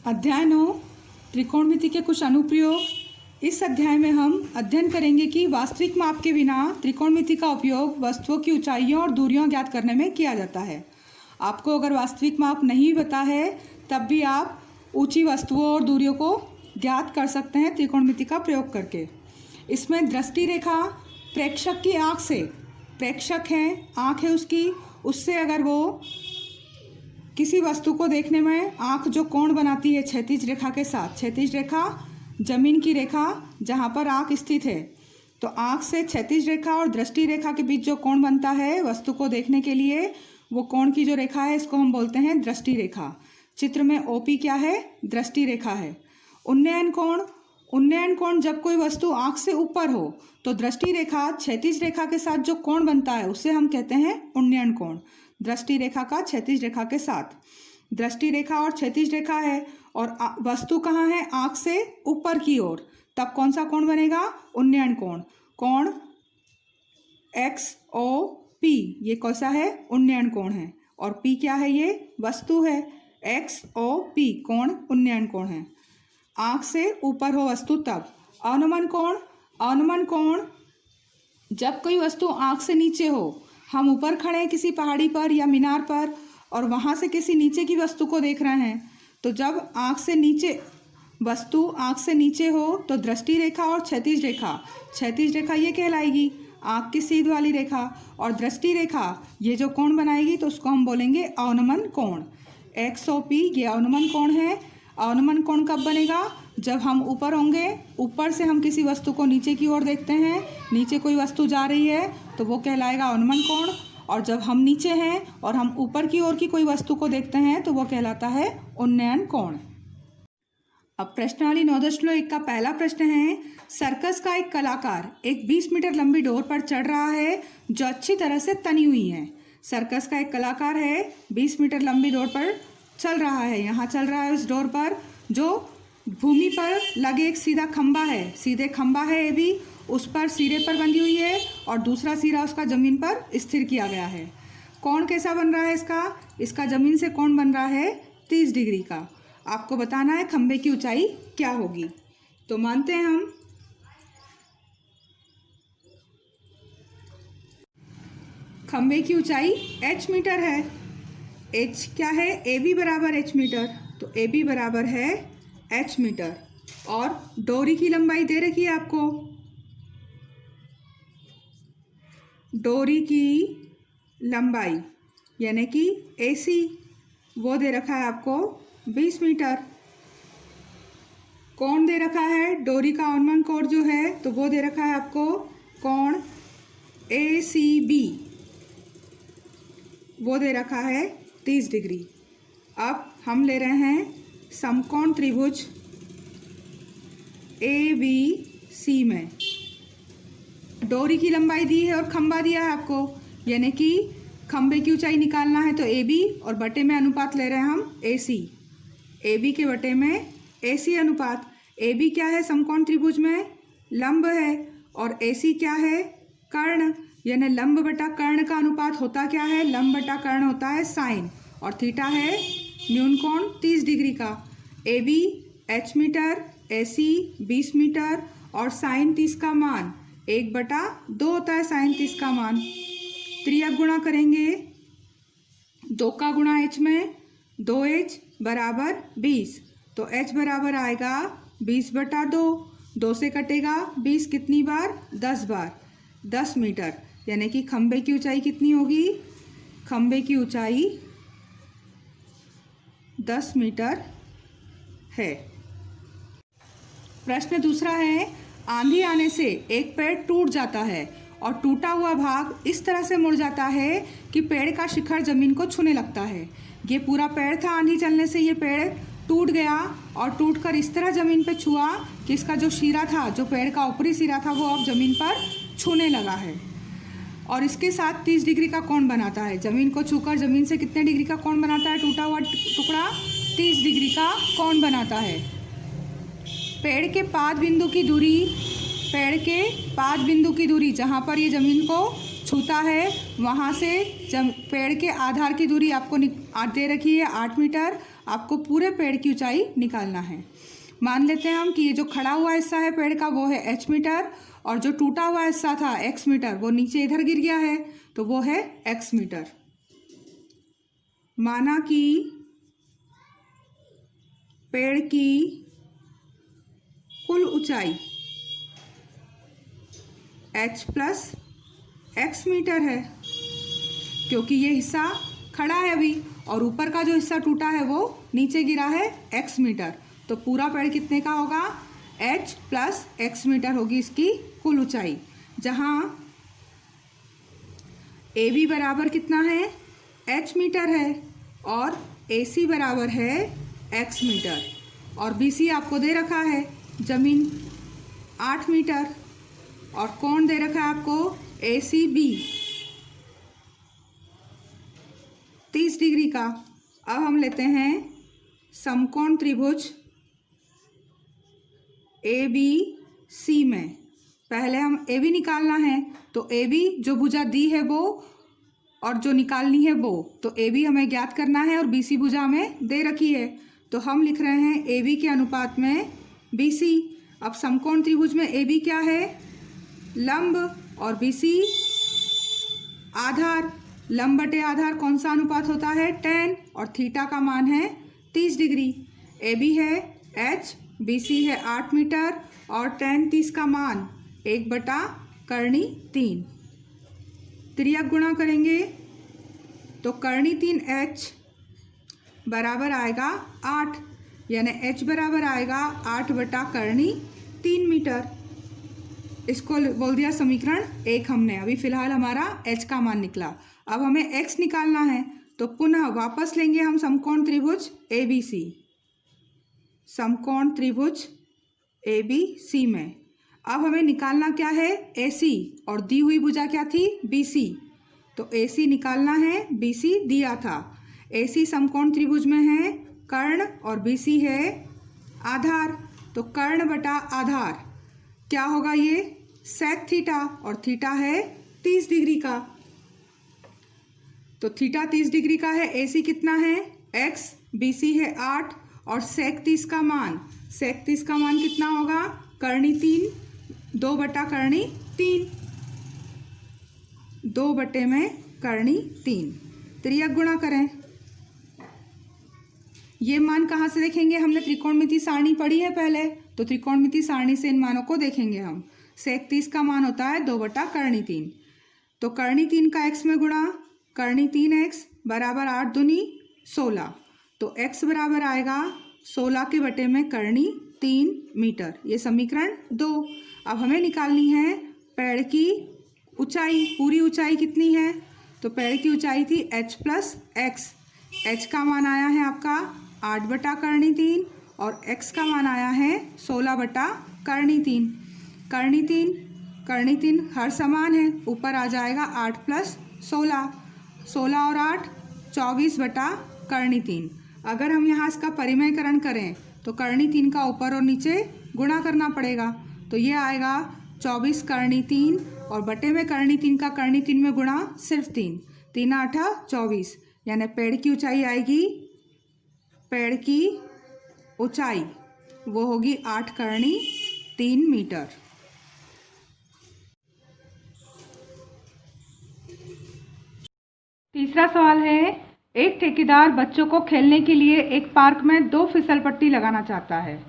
अध्याय 9 त्रिकोणमिति के कुछ अनुप्रयोग। इस अध्याय में हम अध्ययन करेंगे कि वास्तविक माप के बिना त्रिकोणमिति का उपयोग वस्तुओं की ऊंचाइयों और दूरियों ज्ञात करने में किया जाता है। आपको अगर वास्तविक माप नहीं पता है तब भी आप ऊंची वस्तुओं और दूरियों को ज्ञात कर सकते हैं त्रिकोणमिति का प्रयोग करके। इसमें दृष्टि रेखा प्रेक्षक की आँख से, प्रेक्षक है आँख है उससे अगर वो किसी वस्तु को देखने में आँख जो कोण बनाती है क्षैतिज रेखा के साथ, क्षैतिज रेखा जमीन की रेखा जहाँ पर आँख स्थित है, तो आँख से क्षैतिज रेखा और दृष्टि रेखा के बीच जो कोण बनता है वस्तु को देखने के लिए, वो कोण की जो रेखा है इसको हम बोलते हैं दृष्टि रेखा। चित्र में ओपी क्या है? दृष्टि रेखा है। उन्नयन कोण, उन्नयन कोण जब कोई वस्तु आँख से ऊपर हो तो दृष्टि रेखा क्षैतिज रेखा के साथ जो कोण बनता है उसे हम कहते हैं उन्नयन कोण। दृष्टि रेखा का क्षैतिज रेखा के साथ, दृष्टि रेखा और क्षैतिज रेखा है और वस्तु कहाँ है? आँख से ऊपर की ओर, तब कौन सा कोण बनेगा? उन्नयन कोण। कोण XOP ये कौन सा है? उन्नयन कोण है। और P क्या है? ये वस्तु है। XOP कोण उन्नयन कोण है। आँख से ऊपर हो वस्तु तब। अनुमान कोण, अनुमान कोण जब कोई वस्तु आँख से नीचे हो, हम ऊपर खड़े हैं किसी पहाड़ी पर या मीनार पर और वहाँ से किसी नीचे की वस्तु को देख रहे हैं, तो जब आँख से नीचे वस्तु आँख से नीचे हो तो दृष्टि रेखा और क्षैतिज रेखा, क्षैतिज रेखा ये कहलाएगी आँख की सीध वाली रेखा, और दृष्टि रेखा ये जो कोण बनाएगी तो उसको हम बोलेंगे अवनमन कोण। XOP ये अवनमन कोण है। अवनमन कोण कब बनेगा? जब हम ऊपर होंगे, ऊपर से हम किसी वस्तु को नीचे की ओर देखते हैं, नीचे कोई वस्तु जा रही है तो वो कहलाएगा अवनमन कोण, और जब हम नीचे हैं और हम ऊपर की ओर की कोई वस्तु को देखते हैं तो वो कहलाता है उन्नयन कोण। अब प्रश्नावली 9.1 का पहला प्रश्न है, सर्कस का एक कलाकार एक 20 मीटर लंबी डोर पर चढ़ रहा है जो अच्छी तरह से तनी हुई है। सर्कस का एक कलाकार है 20 मीटर लंबी डोर पर चल रहा है, यहाँ चल रहा है उस डोर पर जो भूमि पर लगे एक सीधा खंबा है, सीधे खंबा है ये भी, उस पर सिरे पर बंधी हुई है और दूसरा सिरा उसका ज़मीन पर स्थिर किया गया है। कोण कैसा बन रहा है इसका? इसका ज़मीन से कोण बन रहा है 30 डिग्री का। आपको बताना है खंबे की ऊंचाई क्या होगी। तो मानते हैं हम खंबे की ऊंचाई h मीटर है। h क्या है? AB बराबर h मीटर, तो AB बराबर है h मीटर। और डोरी की लंबाई दे रखी है आपको, डोरी की लंबाई यानी कि AC वो दे रखा है आपको 20 मीटर। कोण दे रखा है, डोरी का अवनमन कोण जो है तो वो दे रखा है आपको कोण ACB, वो दे रखा है 30 डिग्री। अब हम ले रहे हैं समकोण त्रिभुज ABC में डोरी की लंबाई दी है और खंबा दिया है आपको, यानी कि खंबे की ऊंचाई निकालना है तो AB और बटे में अनुपात ले रहे हैं हम AC, AB के बटे में AC अनुपात। AB क्या है? समकोण त्रिभुज में लंब है, और AC क्या है? कर्ण, यानी लंब बटा कर्ण का अनुपात होता क्या है? लंब बटा कर्ण होता है साइन, और थीटा है न्यून कोण 30 डिग्री का। AB h metre, AC 20 metre और साइन 30 का मान 1/2 होता है। साइन 30 का मान त्रियक गुणा करेंगे, 2 का गुणा h में 2h बराबर 20, तो h बराबर आएगा 20/2। 2 से कटेगा 20 कितनी बार? 10 बार, 10 मीटर, यानी कि खंबे की ऊंचाई कितनी होगी? खंबे की ऊंचाई 10 मीटर है। प्रश्न दूसरा है, आंधी आने से एक पेड़ टूट जाता है और टूटा हुआ भाग इस तरह से मुड़ जाता है कि पेड़ का शिखर जमीन को छूने लगता है। ये पूरा पेड़ था, आंधी चलने से ये पेड़ टूट गया और टूटकर इस तरह ज़मीन पे छुआ कि इसका जो सिरा था, जो पेड़ का ऊपरी सिरा था, वो अब ज़मीन पर छूने लगा है और इसके साथ 30 डिग्री का कोण बनाता है। ज़मीन को छूकर ज़मीन से कितने डिग्री का कोण बनाता है? टूटा हुआ टुकड़ा 30 डिग्री का कोण बनाता है। पेड़ के पाद बिंदु की दूरी, पेड़ के पाद बिंदु की दूरी जहाँ पर ये ज़मीन को छूता है वहाँ से पेड़ के आधार की दूरी आपको दे रखी है 8 मीटर। आपको पूरे पेड़ की ऊंचाई निकालना है। मान लेते हैं हम कि ये जो खड़ा हुआ हिस्सा है पेड़ का वो है h मीटर, और जो टूटा हुआ हिस्सा था x मीटर वो नीचे इधर गिर गया है तो वो है x मीटर। माना कि पेड़ की कुल ऊंचाई h प्लस x मीटर है, क्योंकि ये हिस्सा खड़ा है अभी और ऊपर का जो हिस्सा टूटा है वो नीचे गिरा है x मीटर, तो पूरा पेड़ कितने का होगा, h प्लस x मीटर होगी इसकी कुल ऊंचाई, जहाँ AB बराबर कितना है, h मीटर है और AC बराबर है x मीटर, और BC आपको दे रखा है जमीन 8 मीटर और कोण दे रखा है आपको ACB 30 डिग्री का। अब हम लेते हैं समकोण त्रिभुज ABC में, पहले हम AB निकालना है, तो AB जो भुजा दी है वो और जो निकालनी है वो, तो AB हमें ज्ञात करना है और BC भुजा हमें दे रखी है, तो हम लिख रहे हैं AB के अनुपात में BC। अब समकोण त्रिभुज में AB क्या है, लंब, और BC आधार। लंब बटे आधार कौन सा अनुपात होता है, tan, और थीटा का मान है 30 डिग्री। AB है h, BC है 8 मीटर और tan 30 का मान 1/3। त्रियक गुणा करेंगे तो कर्णी 3h बराबर आएगा 8, यानी h बराबर आएगा 8/3 मीटर। इसको बोल दिया समीकरण 1 हमने। अभी फिलहाल हमारा h का मान निकला। अब हमें x निकालना है, तो पुनः वापस लेंगे हम समकोण त्रिभुज ABC। समकोण त्रिभुज ABC में अब हमें निकालना क्या है, AC, और दी हुई भुजा क्या थी, BC, तो AC निकालना है, BC दिया था। AC समकोण त्रिभुज में है कर्ण और BC है आधार, तो कर्ण बटा आधार क्या होगा, ये sec थीटा, और थीटा है 30 डिग्री का, तो थीटा 30 डिग्री का है। AC कितना है x, BC है 8 और sec 30 का मान कितना होगा, कर्णी 3, 2/3, 2/3। त्रियक गुणा करें, ये मान कहाँ से देखेंगे, हमने त्रिकोणमिति सारणी पढ़ी है पहले, तो त्रिकोणमिति सारणी से इन मानों को देखेंगे हम। sec 30 का मान होता है 2/3, तो कर्णी 3 का x में गुणा, कर्णी 3x बराबर 8 दूनी 16, तो x बराबर आएगा 16 के बटे में कर्णी 3 मीटर। ये समीकरण 2। अब हमें निकालनी है पेड़ की ऊंचाई। पूरी ऊंचाई कितनी है, तो पेड़ की ऊंचाई थी h प्लस x। h का मान आया है आपका 8/3 और x का मान आया है 16/3। कर्णी 3 हर समान है, ऊपर आ जाएगा 8 प्लस 16, 16 और 8 24/3। अगर हम यहाँ इसका परिमयकरण करें तो कर्णी 3 का ऊपर और नीचे गुणा करना पड़ेगा, तो ये आएगा 24 कर्णी 3 और बटे में कर्णी 3 का कर्णी 3 में गुणा सिर्फ 3, 3 8 24, यानी पेड़ की ऊंचाई आएगी, पेड़ की ऊंचाई वो होगी 8 कर्णी 3 मीटर। तीसरा सवाल है, एक ठेकेदार बच्चों को खेलने के लिए एक पार्क में 2 फिसल पट्टी लगाना चाहता है।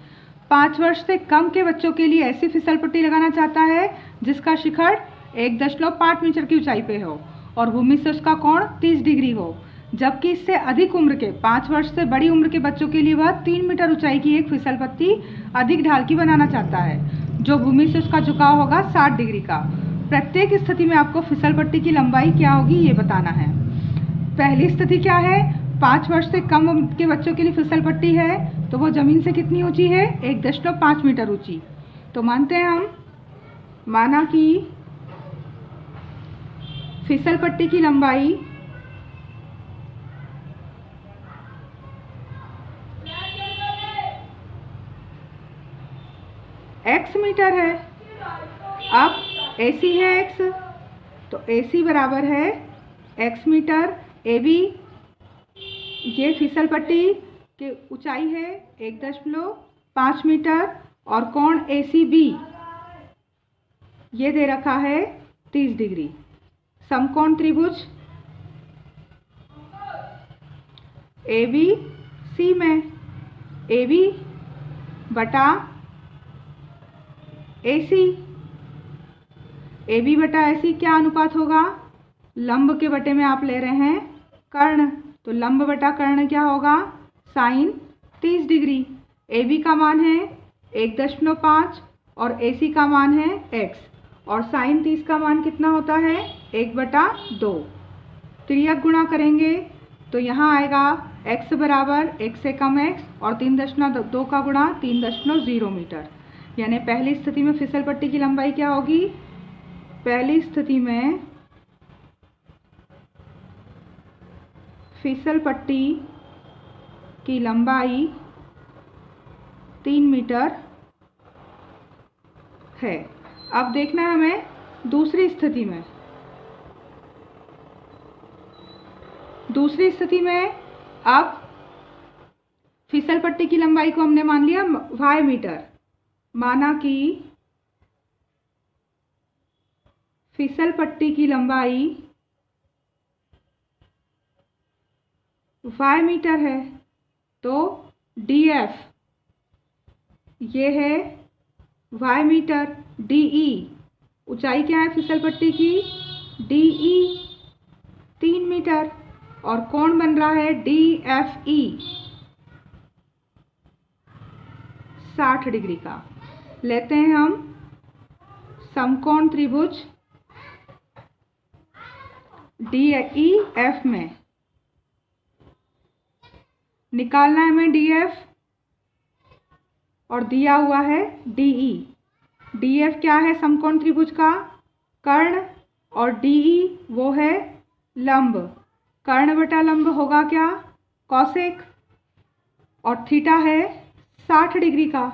5 वर्ष से कम के बच्चों के लिए ऐसी फिसल पट्टी लगाना चाहता है जिसका शिखर 1.5 मीटर की ऊंचाई पे हो और भूमि से उसका कोण 30 डिग्री हो, जबकि इससे अधिक उम्र के 5 वर्ष से बड़ी उम्र के बच्चों के लिए वह 3 मीटर ऊंचाई की एक फिसल पट्टी अधिक ढाल की बनाना चाहता है जो भूमि से उसका झुकाव होगा 60 डिग्री का। प्रत्येक स्थिति में आपको फिसल पट्टी की लंबाई क्या होगी ये बताना है। पहली स्थिति क्या है, 5 वर्ष से कम उम्र के बच्चों के लिए फिसल पट्टी है तो वो ज़मीन से कितनी ऊंची है, 1.5 मीटर ऊंची। तो मानते हैं हम, माना कि फिसल पट्टी की लंबाई x मीटर है। अब AC है x, तो AC बराबर है x मीटर। AB ये फिसल पट्टी उसके ऊंचाई है 1.5 मीटर और कोण ACB ये दे रखा है 30 डिग्री। समकोण त्रिभुज ABC में AB बटा AC, AB बटा AC क्या अनुपात होगा? लंब के बटे में आप ले रहे हैं कर्ण, तो लंब बटा कर्ण क्या होगा? Sign 30 degree. AB का मान है 1.5 और AC का मान है x और साइन 30 का मान कितना होता है? 1/2। तिर्यक गुणा करेंगे तो यहाँ आएगा x बराबर 1 से कम x और 3.2 का गुणा 3.0 मीटर। यानी पहली स्थिति में फिसल पट्टी की लंबाई क्या होगी? पहली स्थिति में फिसल पट्टी की लंबाई 3 मीटर है। अब देखना है हमें दूसरी स्थिति में। दूसरी स्थिति में अब फिसल पट्टी की लंबाई को हमने मान लिया y मीटर। माना कि फिसल पट्टी की लंबाई y मीटर है तो DF ये है y मीटर। DE ऊंचाई क्या है फिसल पट्टी की? DE 3 मीटर और कोण बन रहा है DFE 60 डिग्री का। लेते हैं हम समकोण त्रिभुज DEF में। निकालना है हमें DF और दिया हुआ है DE। DF क्या है समकोण त्रिभुज का? कर्ण और DE वो है लंब। कर्ण बटा लंब होगा क्या? कॉसेक और थीटा है 60 डिग्री का।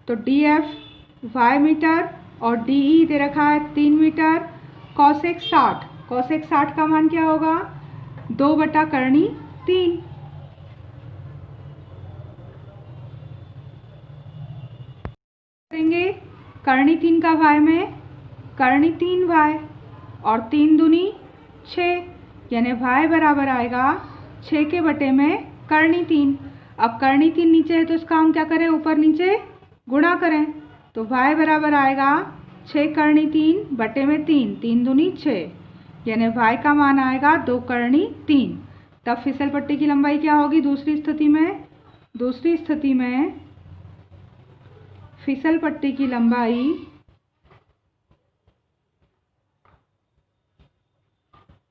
तो DF y मीटर और DE दे रखा है 3 मीटर। कॉसेक 60, कॉसेक 60 का मान क्या होगा? 2 बटा कर्णी 3। करेंगे कर्णी 3 का y में कर्णी 3y और 3 दूनी 6 यानी y बराबर आएगा 6 के बटे में कर्णी 3। अब कर्णी 3 नीचे है तो इसका हम क्या करें? ऊपर नीचे गुणा करें तो y बराबर आएगा 6 कर्णी 3 बटे में 3, 3 दूनी 6 यानी y का मान आएगा 2 कर्णी 3। तब फिसल पट्टी की लंबाई क्या होगी दूसरी स्थिति में? दूसरी स्थिति में फिसल पट्टी की लंबाई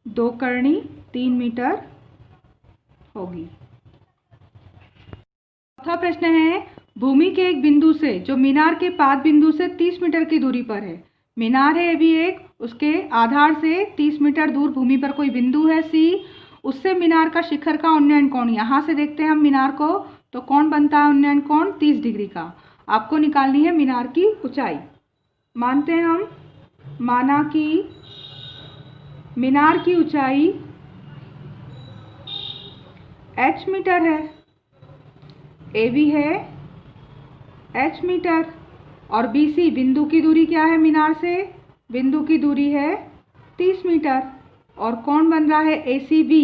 2 कर्णी 3 मीटर होगी। चौथा प्रश्न है भूमि के एक बिंदु से जो मीनार के पाद बिंदु से 30 मीटर की दूरी पर है। मीनार है अभी एक, उसके आधार से 30 मीटर दूर भूमि पर कोई बिंदु है C, उससे मीनार का शिखर का उन्नयन कोण। यहाँ से देखते हैं हम मीनार को तो कौन बनता है उन्नयन कोण? 30 डिग्री का। आपको निकालनी है मीनार की ऊंचाई। मानते हैं हम, माना कि मीनार की ऊंचाई h मीटर है, AB है h मीटर और BC बिंदु की दूरी क्या है मीनार से? बिंदु की दूरी है 30 मीटर और कोण बन रहा है ACB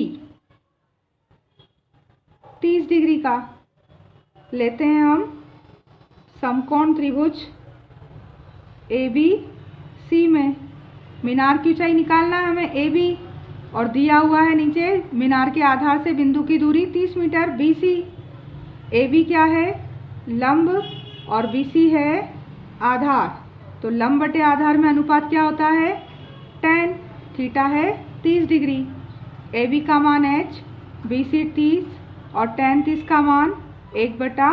30 डिग्री का। लेते हैं हम समकोण त्रिभुज ABC में। मीनार की ऊंचाई निकालना है हमें AB और दिया हुआ है नीचे मीनार के आधार से बिंदु की दूरी 30 मीटर BC। AB क्या है? लंब और BC है आधार। तो लंब बटे आधार में अनुपात क्या होता है? tan। थीटा है 30 डिग्री। AB का मान h, BC 30 और tan 30 का मान 1 बटा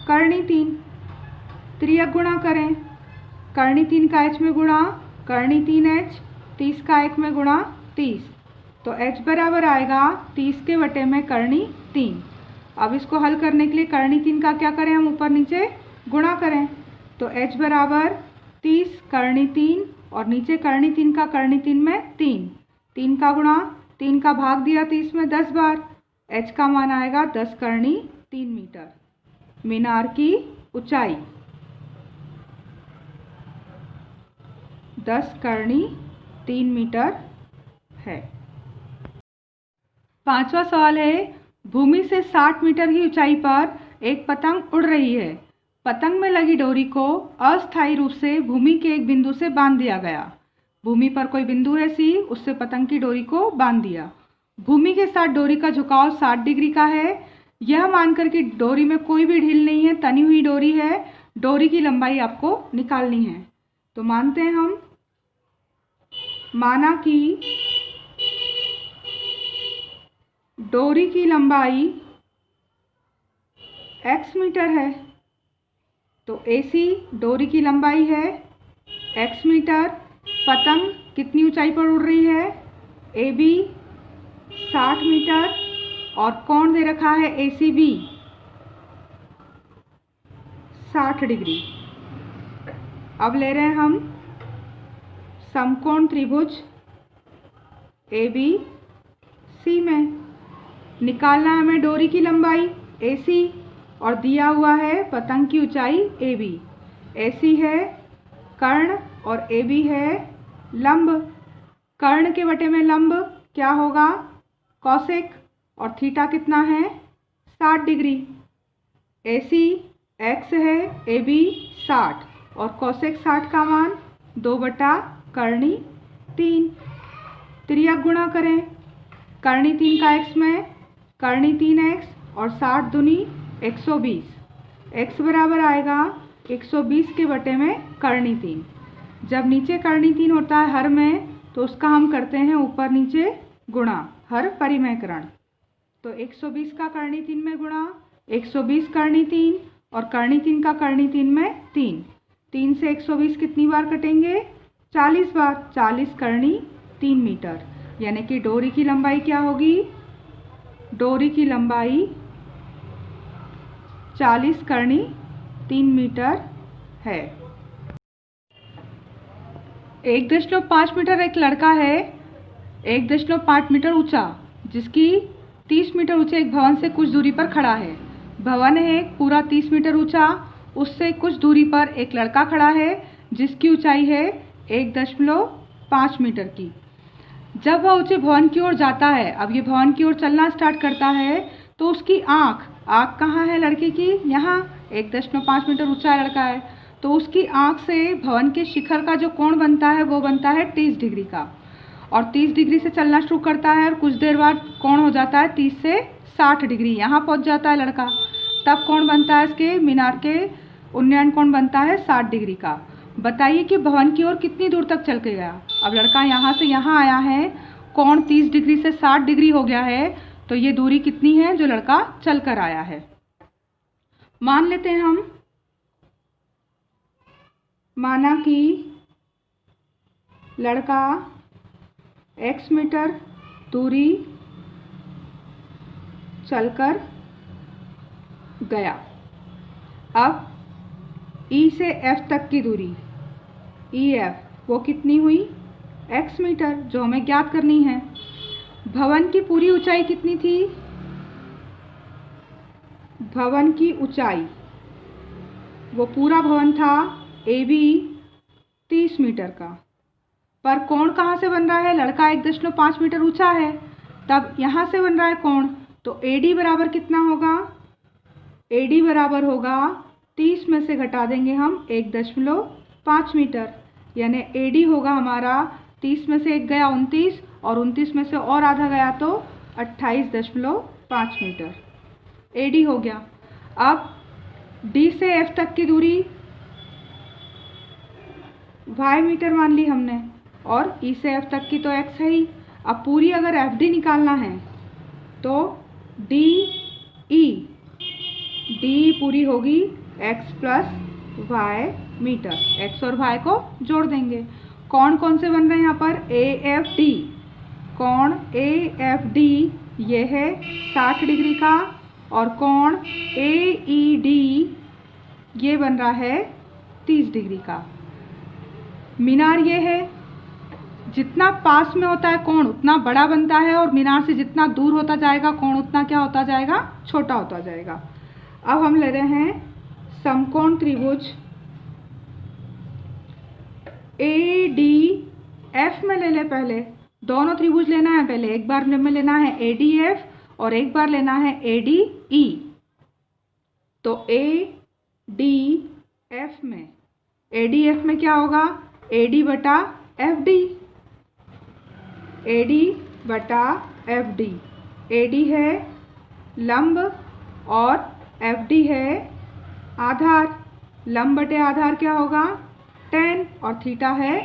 कर्णी 3। त्रियक गुणा करें, कर्णी 3 का h में गुणा कर्णी 3h, 30 का 1 में गुणा 30 तो h बराबर आएगा 30 के बटे में कर्णी 3। अब इसको हल करने के लिए कर्णी 3 का क्या करें? हम ऊपर नीचे गुणा करें तो h बराबर 30 कर्णी 3 और नीचे कर्णी 3 का कर्णी 3 में 3, 3 का गुणा 3 का भाग दिया 30 में 10 बार, h का मान आएगा 10 कर्णी 3 मीटर। मीनार की ऊंचाई 10 करनी 3 मीटर है। 5वां सवाल है, भूमि से 60 मीटर की ऊंचाई पर एक पतंग उड़ रही है। पतंग में लगी डोरी को अस्थायी रूप से भूमि के एक बिंदु से बांध दिया गया। भूमि पर कोई बिंदु है सी, उससे पतंग की डोरी को बांध दिया। भूमि के साथ डोरी का झुकाव 60 डिग्री का है। यह मानकर कि डोरी में कोई भी ढील नहीं है, तनी हुई डोरी है। डोरी की लंबाई आपको निकालनी है। तो मानते हैं हम, माना कि डोरी की लंबाई x मीटर है, तो AC डोरी की लंबाई है x मीटर। पतंग कितनी ऊंचाई पर उड़ रही है? AB 60 मीटर और कोण दे रखा है ACB 60 डिग्री। अब ले रहे हैं हम समकोण त्रिभुज ABC में। निकालना है हमें डोरी की लंबाई AC और दिया हुआ है पतंग की ऊंचाई AB। AC है कर्ण और AB है लंब। कर्ण के बटे में लंब क्या होगा? कौशिक। और थीटा कितना है? 60 डिग्री। AC x है, AB 60 और कौशिक 60 का मान 2/कर्णी 3। तिर्यक गुणा करें। कर्णी 3 का x में कर्णी 3x और 60 दूनी 120। x बराबर आएगा 120 के बटे में कर्णी 3। जब नीचे कर्णी 3 होता है हर में, तो उसका हम करते हैं ऊपर नीचे गुणा, हर परिमेयकरण। तो 120 का कर्णी 3 में गुणा, 120 कर्णी 3 और कर्णी 3 का कर्णी 3 में 3। 3 से 120 कितनी बार कटेंगे? 40 बार। 40 कर्णी 3 मीटर। यानी कि डोरी की लंबाई क्या होगी? डोरी की लंबाई 40 कर्णी 3 मीटर है। 1.5 मीटर एक लड़का है 1.5 मीटर ऊंचा, जिसकी 30 मीटर ऊंचे एक भवन से कुछ दूरी पर खड़ा है। भवन है पूरा 30 मीटर ऊंचा, उससे कुछ दूरी पर एक लड़का खड़ा है जिसकी ऊंचाई है 1.5 मीटर की। जब वह ऊंचे भवन की ओर जाता है, अब ये भवन की ओर चलना स्टार्ट करता है, तो उसकी आँख कहाँ है लड़के की? यहाँ 1.5 मीटर ऊंचा लड़का है, तो उसकी आँख से भवन के शिखर का जो कोण बनता है वो बनता है 30 डिग्री का। और 30 डिग्री से चलना शुरू करता है और कुछ देर बाद कोण हो जाता है 30 से 60 डिग्री। यहाँ पहुँच जाता है लड़का, तब कोण बनता है इसके मीनार के उन्नयन कोण बनता है 60 डिग्री का। बताइए कि भवन की ओर कितनी दूर तक चल के गया? अब लड़का यहाँ से यहाँ आया है, कोण 30 डिग्री से 60 डिग्री हो गया है, तो ये दूरी कितनी है जो लड़का चल कर आया है? मान लेते हैं हम, माना कि लड़का x मीटर दूरी चलकर गया। अब E से F तक की दूरी EF वो कितनी हुई? x मीटर, जो हमें ज्ञात करनी है। भवन की पूरी ऊंचाई कितनी थी? भवन की ऊंचाई, वो पूरा भवन था AB 30 मीटर का, पर कोण कहाँ से बन रहा है? लड़का 1.5 मीटर ऊंचा है, तब यहाँ से बन रहा है कोण, तो AD बराबर कितना होगा? AD बराबर होगा 30 में से घटा देंगे हम 1.5 मीटर, यानी AD होगा हमारा 30 में से 1 गया 29 और 29 में से और आधा गया तो 28.5 मीटर AD हो गया। अब D से F तक की दूरी y मीटर मान ली हमने, और E से F तक की तो x है ही। अब पूरी अगर FD निकालना है तो DE पूरी होगी x plus y metre. x और y को जोड़ देंगे। कौन कौन से बन रहे हैं यहाँ पर? AFD। कोण AFD ये है 60 डिग्री का, और कोण AED ये बन रहा है 30 डिग्री का। मीनार ये है, जितना पास में होता है कोण उतना बड़ा बनता है, और मीनार से जितना दूर होता जाएगा कोण उतना क्या होता जाएगा? छोटा होता जाएगा। अब हम ले रहे हैं समकोण त्रिभुज ADF में ले ले। पहले दोनों त्रिभुज लेना है, पहले एक बार में लेना है ADF और एक बार लेना है ADE। तो ADF में क्या होगा, AD बटा FD, AD बटा FD। AD है लंब और FD है आधार। लंब बटे आधार क्या होगा, tan, और थीटा है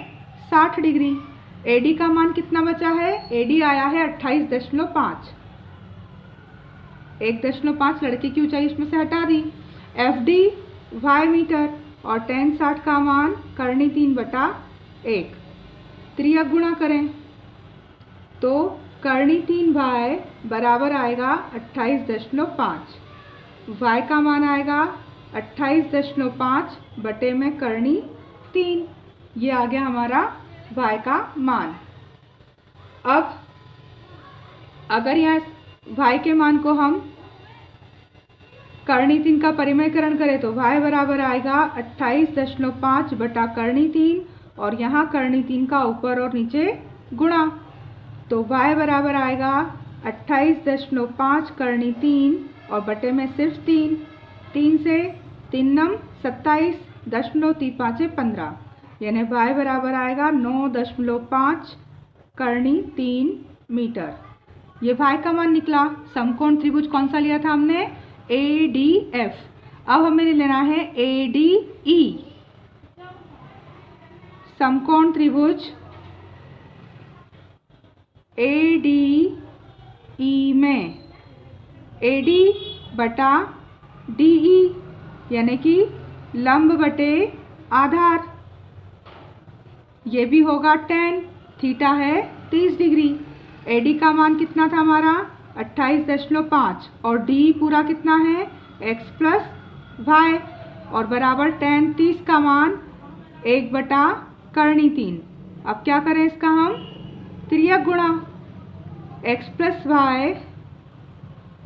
60 डिग्री। AD का मान कितना बचा है, AD आया है 28.5। 1.5 लड़के की ऊंचाई उसमें से हटा दी। FD y मीटर और tan 60 का मान करनी 3/1। त्रियक गुणा करें तो करनी 3y बराबर आएगा 28.5। y का मान आएगा 28.5 बटे में करनी 3। ये आ गया हमारा y का मान। अब अगर यहाँ y के मान को हम करनी 3 का परिमेयकरण करें तो y बराबर आएगा 28.5 बटा करनी 3 और यहाँ करनी 3 का ऊपर और नीचे गुणा। तो y बराबर आएगा 28.5 करनी 3 और बटे में सिर्फ 3। 3 से 3 नम 27, 0.35 15, यानी y बराबर आएगा 9.5 करनी 3 मीटर। ये y का मान निकला। समकोण त्रिभुज कौन सा लिया था हमने, ADF। अब हमें लेना है ADE। समकोण त्रिभुज ADE में AD बटा DE यानी कि लंब बटे आधार, ये भी होगा tan, थीटा है 30 डिग्री। AD का मान कितना था हमारा 28.5 और DE पूरा कितना है x प्लस y और बराबर tan 30 का मान 1 बटा करनी 3। अब क्या करें इसका हम त्रियक गुणा, x प्लस y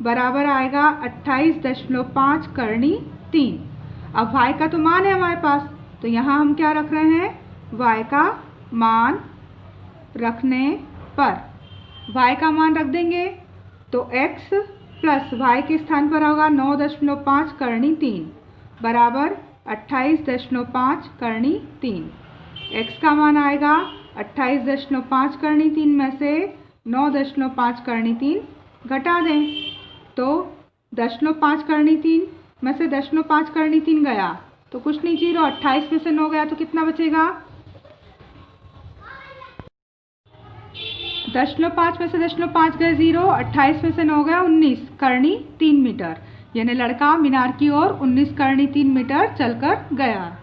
बराबर आएगा 28.5 करनी 3। अब y का तो मान है हमारे पास, तो यहाँ हम क्या रख रहे हैं, y का मान रखने पर y का मान रख देंगे तो x प्लस y के स्थान पर होगा 9.5 करनी 3 बराबर 28.5 करनी 3। x का मान आएगा 28.5 करनी 3 में से 9.5 करनी 3 घटा दें तो 0.5 करनी 3 में से 0.5 करनी 3 गया तो कुछ नहीं, 0। 28 में से 9 गया तो कितना बचेगा, 0.5 में से 0.5 गए 0, 28 में से 9 गया 19 करनी 3 मीटर। यानी लड़का मीनार की ओर 19 करनी 3 मीटर चलकर गया।